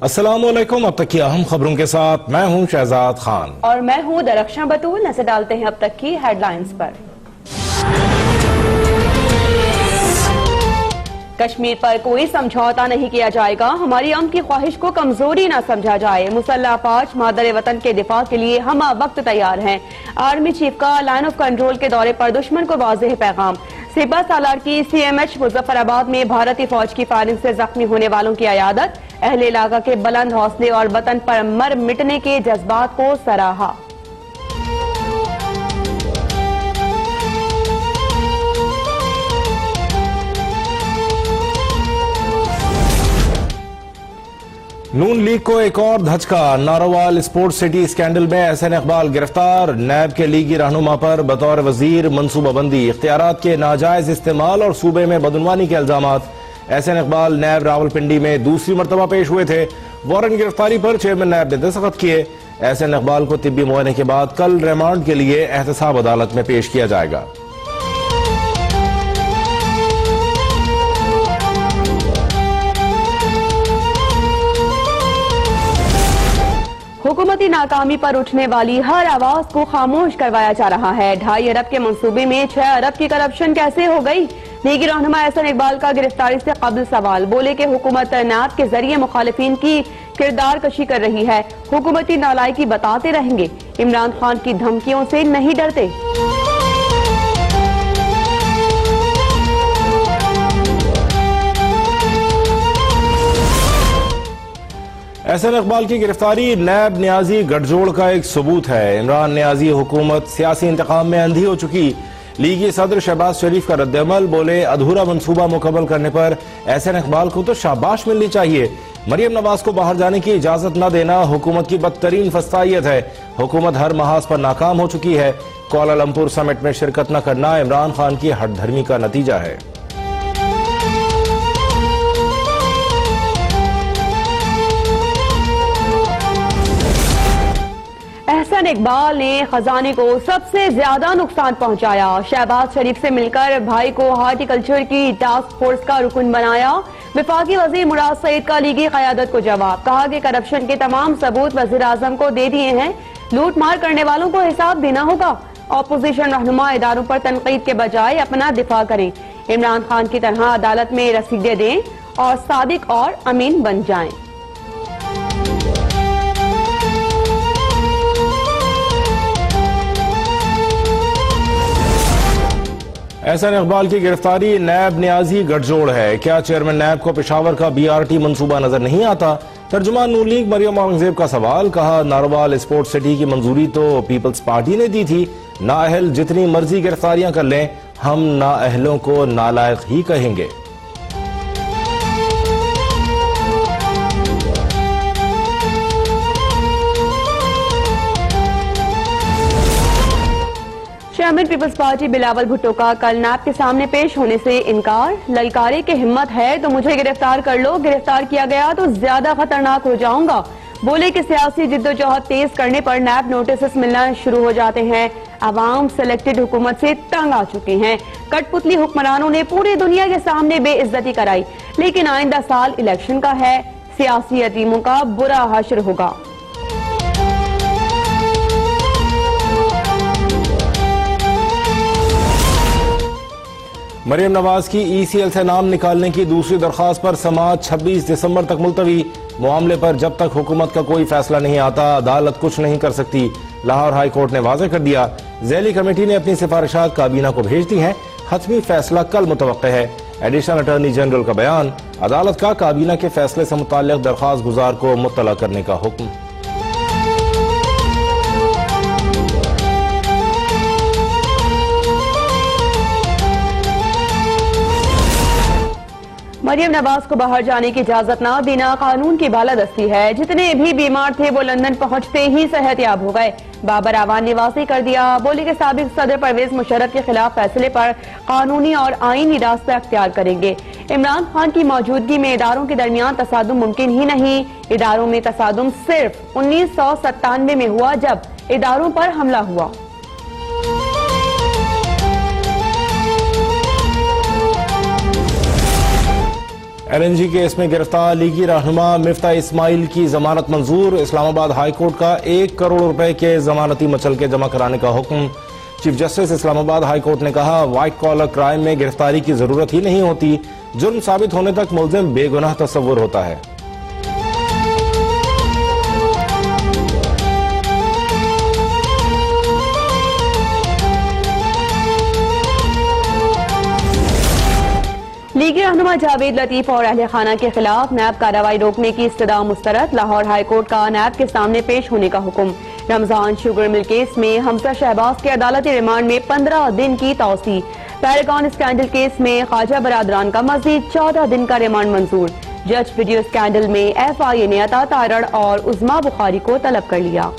अस्सलामुअलैकुम। अब तक की अहम खबरों के साथ मैं हूं शहजाद खान और मैं हूं दरख्शां बतूल। नजर डालते हैं अब तक की हेडलाइंस पर। कश्मीर पर कोई समझौता नहीं किया जाएगा, हमारी अमन की ख्वाहिश को कमजोरी न समझा जाए। मुसल्लह अफवाज मादर वतन के दिफा के लिए हम वक्त तैयार हैं। आर्मी चीफ का लाइन ऑफ कंट्रोल के दौरे पर दुश्मन को वाज़ेह पैगाम। सिपा सालार की CMH मुजफ्फराबाद में भारतीय फौज की फायरिंग से जख्मी होने वालों की अयादत। अहले इलाका के बुलंद हौसले और वतन पर मर मिटने के जज्बात को सराहा। नून लीग को एक और धचका। नारोवाल स्पोर्ट्स सिटी स्कैंडल में एहसन इकबाल गिरफ्तार। नैब के लीगी रहनुमा पर बतौर वजीर मनसूबाबंदी, इख्तियारात के नाजायज इस्तेमाल और सूबे में बदनवानी के इल्जामात। एहसन इकबाल नैब रावलपिंडी में दूसरी मरतबा पेश हुए थे। वारंट गिरफ्तारी पर चेयरमैन नैब ने दस्तखत किए। एहसन इकबाल को तिब्बी मुआयने के बाद कल रिमांड के लिए एहतसाब अदालत में पेश किया जाएगा। हुकूमती नाकामी पर उठने वाली हर आवाज को खामोश करवाया जा रहा है। 2.5 अरब के मंसूबे में 6 अरब की करप्शन कैसे हो गई? लीगी रहनुमा एहसन इकबाल का गिरफ्तारी से कबल सवाल। बोले कि हुकूमत नैब के जरिए मुखालिफिन की किरदार कशी कर रही है। हुकूमती नालायकी बताते रहेंगे, इमरान खान की धमकियों से नहीं डरते। एहसन इकबाल की गिरफ्तारी नैब न्याजी गठजोड़ का एक सबूत है। इमरान न्याजी हुकूमत सियासी इंतकाम में अंधी हो चुकी। लीगी सदर शहबाज शरीफ का रद्दअमल। बोले अधूरा मंसूबा मुकम्मल करने पर एहसन इकबाल को तो शाबाश मिलनी चाहिए। मरियम नवाज को बाहर जाने की इजाजत न देना हुकूमत की बदतरीन फस्तायत है। हुकूमत हर महाज पर नाकाम हो चुकी है। कुआलालंपुर समिट में शिरकत न करना इमरान खान की हठधर्मी का नतीजा है। एहसन इकबाल ने खजाने को सबसे ज्यादा नुकसान पहुंचाया। शहबाज शरीफ से मिलकर भाई को हार्टिकल्चर की टास्क फोर्स का रुकन बनाया। विफाकी वजीर मुराद सईद का लीगी क़यादत को जवाब। कहा कि करप्शन के तमाम सबूत वजीर आजम को दे दिए हैं, लूट मार करने वालों को हिसाब देना होगा। ऑपोजिशन रहनुमा इदारों पर तनकीद के बजाय अपना दिफा करें। इमरान खान की तरह अदालत में रसीदें दें और सादिक और अमीन बन जाएं। एहसन इकबाल की गिरफ्तारी नैब न्याजी गठजोड़ है। क्या चेयरमैन नैब को पेशावर का BRT मंसूबा नजर नहीं आता? तर्जुमान नून लीग मरियम औरंगजेब का सवाल। कहा नारोवाल स्पोर्ट्स सिटी की मंजूरी तो पीपल्स पार्टी ने दी थी। नाअहल जितनी मर्जी गिरफ्तारियां कर लें, हम नाअहलों को नालायक ही कहेंगे। Chairman Peoples Party Bilawal Bhutto का कल नैब के सामने पेश होने से इनकार। ललकारे की हिम्मत है तो मुझे गिरफ्तार कर लो, गिरफ्तार किया गया तो ज्यादा खतरनाक हो जाऊंगा। बोले कि सियासी जिद्दोजहद तेज करने पर नैब नोटिस मिलना शुरू हो जाते हैं। अवाम सेलेक्टेड हुकूमत से तंग आ चुकी हैं। कठपुतली हुक्मरानों ने पूरी दुनिया के सामने बेइज्जती कराई, लेकिन आइंदा साल इलेक्शन का है, सियासी यतीमों का बुरा हश्र होगा। मरियम नवाज की ECL से नाम निकालने की दूसरी दरख्वास्त पर समाअत 26 दिसंबर तक मुलतवी। मामले पर जब तक हुकूमत का कोई फैसला नहीं आता, अदालत कुछ नहीं कर सकती। लाहौर हाई कोर्ट ने वाज़ेह कर दिया। ज़ैली कमेटी ने अपनी सिफारिशात काबीना को भेज दी हैं। हतमी फैसला कल मुतवक्किल है। एडिशनल अटॉर्नी जनरल का बयान। अदालत का काबीना के फैसले से मुताल्लिक़ दरख्वास्त गुजार को मुत्तला करने का हुक्म। मरियम नवाज को बाहर जाने की इजाजत न देना कानून की बालादस्ती है। जितने भी बीमार थे वो लंदन पहुंचते ही सेहतयाब हो गए। बाबर आवान ने वाज़ेह कर दिया। बोले कि साबिक सदर परवेज मुशर्रफ के खिलाफ फैसले पर कानूनी और आईनी रास्ता अख्तियार करेंगे। इमरान खान की मौजूदगी में इदारों के दरमियान तसादुम मुमकिन ही नहीं। इदारों में तसादुम सिर्फ 1997 में हुआ जब इदारों पर हमला हुआ। LNG केस में गिरफ्तार लीगी रहनुमा मिफ्ता इस्माइल की जमानत मंजूर। इस्लामाबाद हाई कोर्ट का 1 करोड़ रुपए के जमानती मचलके जमा कराने का हुक्म। Chief justice Islamabad high court ने कहा, व्हाइट कॉलर क्राइम में गिरफ्तारी की जरूरत ही नहीं होती, जुर्म साबित होने तक मुल्जिम बेगुनाह तस्वुर होता है। लीगी रहनुमा जावेद लतीफ और अहले खाना के खिलाफ नैब कार्रवाई रोकने की इस्तदा मुस्तरद। लाहौर हाई कोर्ट का नैब के सामने पेश होने का हुक्म। रमजान शुगर मिल केस में हमजा शहबाज के अदालती रिमांड में 15 दिन की तौसी। पैरागॉन स्कैंडल केस में ख्वाजा बरादरान का मजीद 14 दिन का रिमांड मंजूर। जज वीडियो स्कैंडल में FIA ने अता तारड़ और उज़मा बुखारी को तलब कर लिया।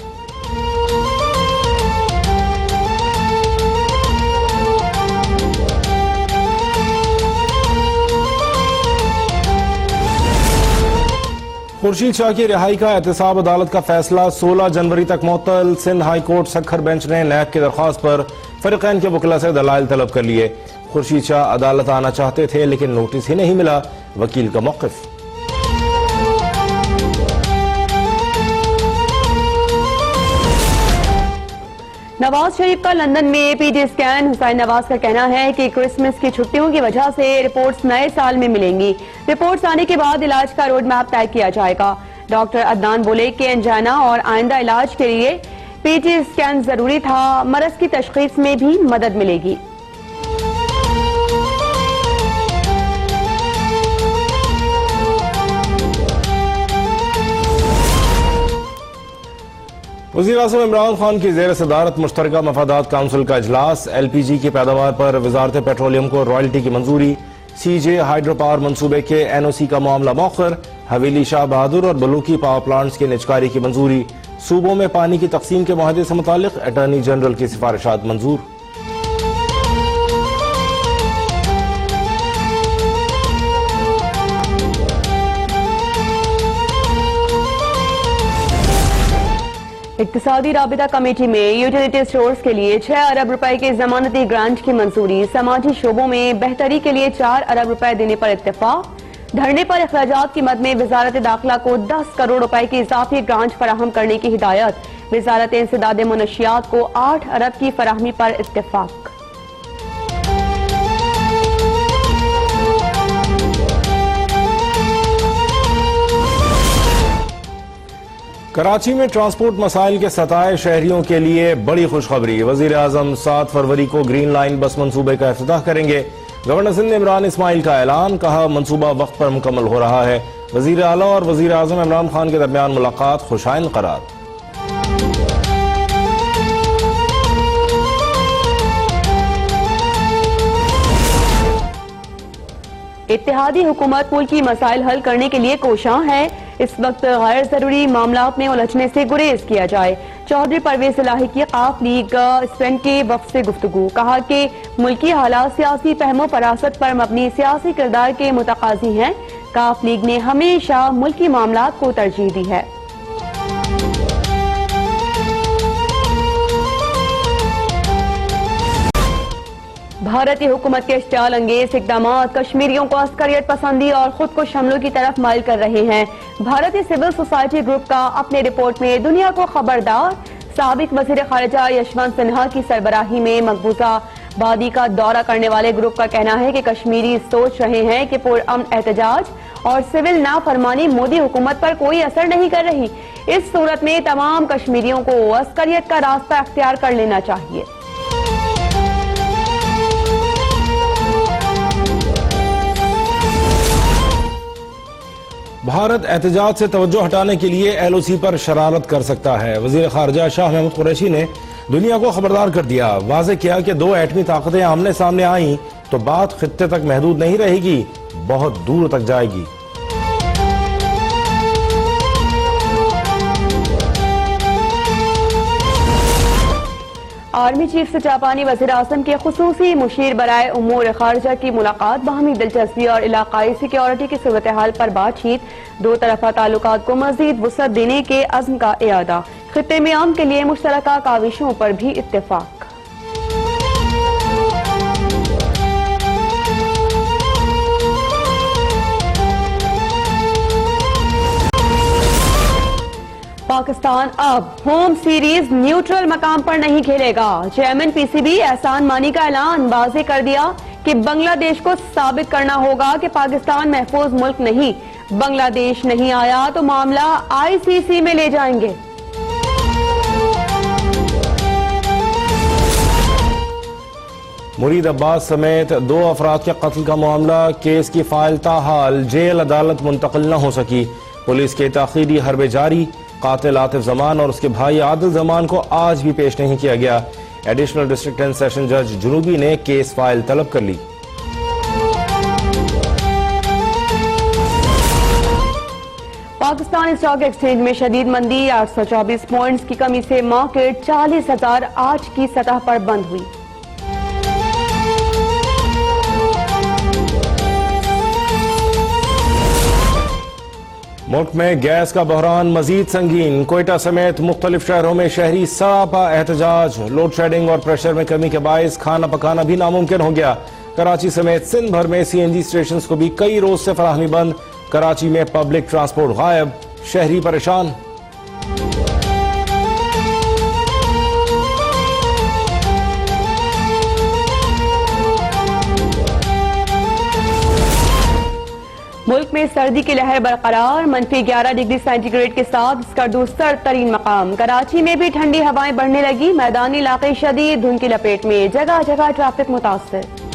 खुर्शीद शाह की रिहाई का एहतसाब अदालत का फैसला 16 जनवरी तक मुअत्तल। Sindh high court Sukkur bench ने नैब की दरख्वास्त पर फरीकैन के वकील से दलाइल तलब कर लिए। खुर्शीद शाह अदालत आना चाहते थे लेकिन नोटिस ही नहीं मिला, वकील का मौक़िफ। नवाज शरीफ का लंदन में PT स्कैन। हुसैन नवाज का कहना है कि क्रिसमस की छुट्टियों की वजह से रिपोर्ट्स नए साल में मिलेंगी। रिपोर्ट्स आने के बाद इलाज का रोड मैप तय किया जाएगा। डॉक्टर अदनान बोले कि एंजाइना और आइंदा इलाज के लिए PT स्कैन जरूरी था, मरज की तशखीस में भी मदद मिलेगी। वज़ीर-ए-आज़म इमरान खान की ज़ेर सदारत मुश्तरका मफादात काउंसिल का इजलास। LPG की पैदावार पर वजारत पेट्रोलियम को रॉयल्टी की मंजूरी। CJ हाइड्रो पावर मनसूबे के NOC का मामला मौखर। हवेली शाह बहादुर और बलूकी पावर प्लांट्स की निजकारी की मंजूरी। सूबों में पानी की तकसीम के मुआहदे से मुतालिक अटॉर्नी जनरल की सिफारिशात मंजूर। इक्तिसादी राबिता कमेटी में यूटिलिटी स्टोर्स के लिए 6 अरब रुपए के जमानती ग्रांट की मंजूरी। समाजी शोबों में बेहतरी के लिए 4 अरब रुपए देने पर इत्तेफाक। धरने पर अखराजात की मद में वजारत दाखिला को 10 करोड़ रुपए की इजाफी ग्रांट फराहम करने की हिदायत। वजारत इंसदाद मुनशियात को 8 अरब की फराहमी पर इत्तेफाक। कराची में ट्रांसपोर्ट मसाइल के सताए शहरियों के लिए बड़ी खुशखबरी। वज़ीर-ए-आज़म 7 फरवरी को ग्रीन लाइन बस मंसूबे का इफ्तिताह करेंगे। गवर्नर सिंध इमरान इस्माइल का ऐलान, कहा मंसूबा वक्त पर मुकम्मल हो रहा है। वज़ीर आला और वज़ीर-ए-आज़म इमरान खान के दरमियान मुलाकात खुशाइन करार। इत्तेहादी हुकूमत मुल्की मसाइल हल करने के लिए कोशां है। इस वक्त गैर जरूरी मामलात में उलझने से गुरेज किया जाए। चौधरी परवेज इलाही की काफ लीग स्पेन के वफ्द से गुफ्तगू। कहा कि मुल्की हालात सियासी फहमो फरासत पर मबनी सियासी किरदार के मुतकाजी हैं। काफ लीग ने हमेशा मुल्की मामलात को तरजीह दी है। भारतीय हुकूमत के इश्तियाल अंगेज इकदाम कश्मीरियों को अस्करियत पसंदी और खुद को शमलों की तरफ माइल कर रहे हैं। भारतीय सिविल सोसाइटी ग्रुप का अपने रिपोर्ट में दुनिया को खबरदार। साबिक वजीर खारिजा यशवंत सिन्हा की सरबराही में मकबूजा वादी का दौरा करने वाले ग्रुप का कहना है कि कश्मीरी सोच रहे हैं कि पुरअमन एहतजाज और सिविल नाफरमानी मोदी हुकूमत पर कोई असर नहीं कर रही। इस सूरत में तमाम कश्मीरियों को अस्करियत का रास्ता अख्तियार कर लेना चाहिए। भारत एहतजाज से तवज्जो हटाने के लिए LOC पर शरारत कर सकता है। वजीर खारजा शाह महमूद कुरैशी ने दुनिया को खबरदार कर दिया। वाज़े किया कि 2 एटमी ताकतें आमने सामने आईं तो बात खित्ते तक महदूद नहीं रहेगी, बहुत दूर तक जाएगी। आर्मी चीफ से जापानी वज़ीर आज़म के खुसूसी मुशीर बराए उमूर खारजा की मुलाकात। बाहमी दिलचस्पी और इलाकाई सिक्योरिटी की सूरत हाल पर बातचीत। 2 तरफा ताल्लुकात को मजीद वुसअत देने के अज़्म का इरादा। खित्ते में आम के लिए मुश्तरका काविशों पर भी इत्तेफाक। पाकिस्तान अब होम सीरीज न्यूट्रल मकाम पर नहीं खेलेगा। चेयरमैन पीसीबी एहसान मानी का ऐलान वाज़ेह कर दिया कि बांग्लादेश को साबित करना होगा कि पाकिस्तान महफूज मुल्क नहीं। बांग्लादेश नहीं आया तो मामला आईसीसी में ले जाएंगे। मुरीद अब्बास समेत 2 अफराद के कत्ल का मामला, केस की फाइल ताहाल जेल अदालत मुंतकिल न हो सकी। पुलिस के ताखीरी हरबे जारी। कातिल आतिफ जमान और उसके भाई आदिल जमान को आज भी पेश नहीं किया गया। एडिशनल डिस्ट्रिक्ट एंड सेशन जज जुनूबी ने केस फाइल तलब कर ली। पाकिस्तान स्टॉक एक्सचेंज में शदीद मंदी, 824 पॉइंट्स की कमी से मार्केट 40,008 की सतह पर बंद हुई। मुल्क में गैस का बहरान मजीद संगीन। कोयटा समेत मुख्तलिफ शहरों में शहरी सरापा एहतजाज। लोड शेडिंग और प्रेशर में कमी के बायस खाना पकाना भी नामुमकिन हो गया। कराची समेत सिंध भर में सीएनजी स्टेशन को भी कई रोज से फराहमी बंद। कराची में पब्लिक ट्रांसपोर्ट गायब, शहरी परेशान। मुल्क में सर्दी की लहर बरकरार, -11 डिग्री सेंटीग्रेड के साथ इसका दूसरा तरीन मकाम। कराची में भी ठंडी हवाएं बढ़ने लगी। मैदानी इलाके शदीद धुंध की लपेट में, जगह जगह ट्रैफिक मुतासर।